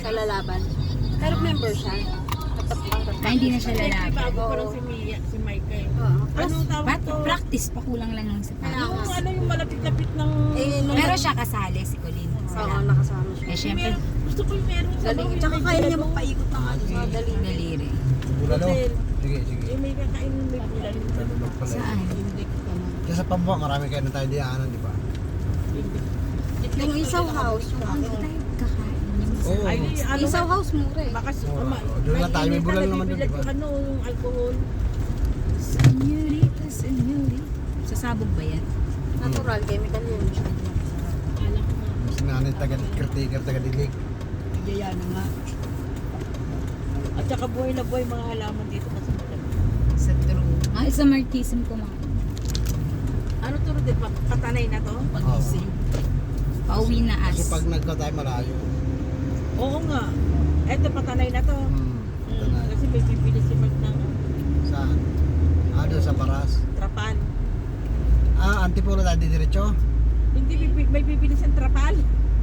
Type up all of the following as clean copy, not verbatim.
siya. Sa lalaban. Pero member siya. Hindi na siya lalaban. Bago pa lang si Mia, si Michael. Oo. Anong tawag to? Practice pa kulang lang ng Kaya sapatos. nga. Yung ano yung malapit-lapit ng... Pero siya kasali si Colleen. Oo, nakasama siya. Eh syempre, Gusto ko yung meron sa Galing. bawah, Tsaka yung kaya may niya bulalo. magpaikot ng ano sa dali. daliri. Bulalo. Hotel. Sige, sige. Yung may kakain may bulalo. Bulalo pala. Saan? Hindi ko naman. Kaya sa Pambuan, marami kayo na tayo diyanan, di ba? Yung isaw house. Yung Ano ano. tayo kakain? Oo. Ay, ano Isaw house mura eh. Baka Doon na tayo, may bulalo naman doon, di ba? Yung ano, yung alcohol. Senyorita, senyorita. Sasabog ba yan? Natural, chemical yun. Alam ko nga. Mas nanay taga-caretaker, taga-dilig. Kaya na nga. At saka buhay na buhay mga halaman dito kasi malamig. Sa true. Sa Martisim kumain. Ano to rin, patanay na to? Pag-isip. Pauwi na Kasi as. pag nagka tayo malayo. Oo nga. Eto patanay na to. Tanay. Kasi may bibili si Mark ng Saan? Doon sa Paras. trapal. Antipolo tayo diretso. Hindi may bibili siyang trapal.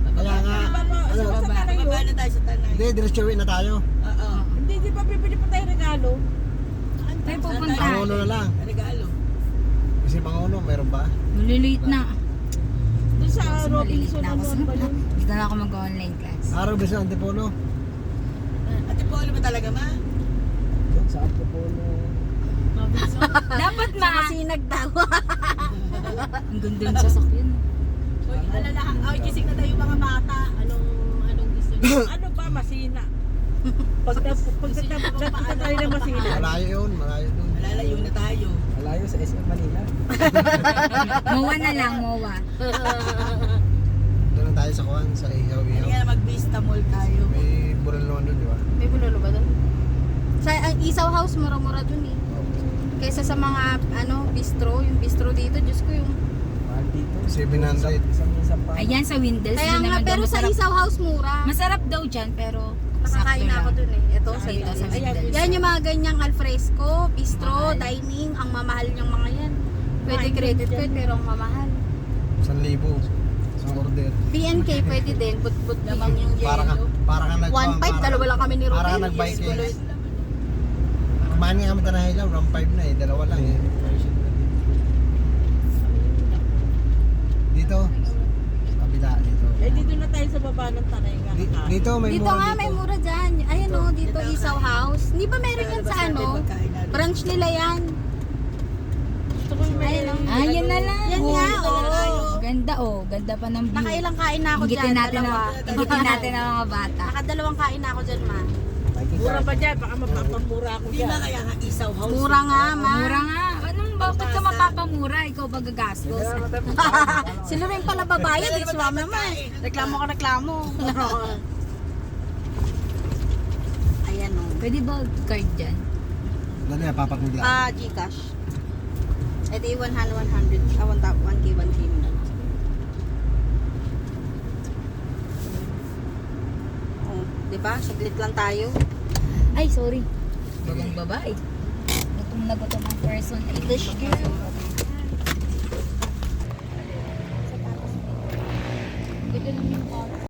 Kaya nga, ano, Sa tanay yun. na tayo sa tanay. hindi, diretso uwi na tayo. Oo. Hindi, di ba bibili pa tayo regalo? Tayo pupunta. Panguno na lang. Regalo. Kasi Panguno, meron ba? Maliliit na. Doon sa Kasi maliliit Robinson na ako. ano ba yun? Dito na ako mag-online class. Araw ba sa Antipolo? Ate Polo ba talaga ma? Sa Antipolo. Dapat ma. Masinag daw. Ang ganda ng sasakyan. Uy, alala, gising na tayo mga bata. Anong gusto niyo? Ano ba, masina? Pag napunta tayo ng masina. Malayo yun, malayo doon. Malalayo na tayo. Malayo sa SM Manila. Mowa na lang, Mowa. Doon lang tayo sa Kuwan, sa Ihaw-Ihaw. Kaya mag-vista mall tayo. May bural naman doon, di ba? May bulalo ba doon? Sa Isaw House, mura-mura doon eh. Kaysa sa mga bistro, yung bistro dito, Diyos ko yung... 700. Ayan sa Windels. Kaya Hindi nga, naman daw pero sa masarap. Isaw House mura. Masarap daw dyan, pero Nakakain na ako doon eh. Ito, sa Dito sa Windels. Windels. Yan yung mga ganyang alfresco, bistro, Mahal. dining, ang mamahal niyang mga yan. Pwede Mahal credit din card, pero ang mamahal. 1,000. Isang order. PNK pwede din, but lamang yung Para ka, para ka nag... 1.5, dalawa lang kami ni Ruben. Para ka nag-Vikings. Kumain nga kami tanahil lang, 1.5 na eh. Dalawa lang eh. Dito. Sa kabila, dito. Eh, dito na tayo sa baba ng tanay nga. Dito, may Dito mura nga, dito. may mura dyan. Ayan o, dito Isaw House. Hindi ba meron yan sa branch nila yan. Gusto ko yung may... Ayun, oh. Ah, yan na lang. Yan nga, oo. Ganda oh. Ganda pa ng view. Nakailang kain na ako Ingitin dyan, natin dalawa. Ingitin natin ang mga bata. Nakadalawang kain na ako dyan, ma. Mura ba dyan? Baka mapapamura ako dyan. kaya nga Isaw House. Mura nga, ma. Mura nga. Anong bakit ka mapapamura? Ikaw ba gagastos? Sila rin pala babayad, eh. Sumama naman. Reklamo ka, reklamo. Ayan o. Pwede ba card dyan? Dali, papatin lang. Gcash. E di 100, 1K, 1K mo. Oh, di ba? Saglit lang tayo. Ay, sorry. Bagang babae. Gutom na gutom ang person. Ay, English girl.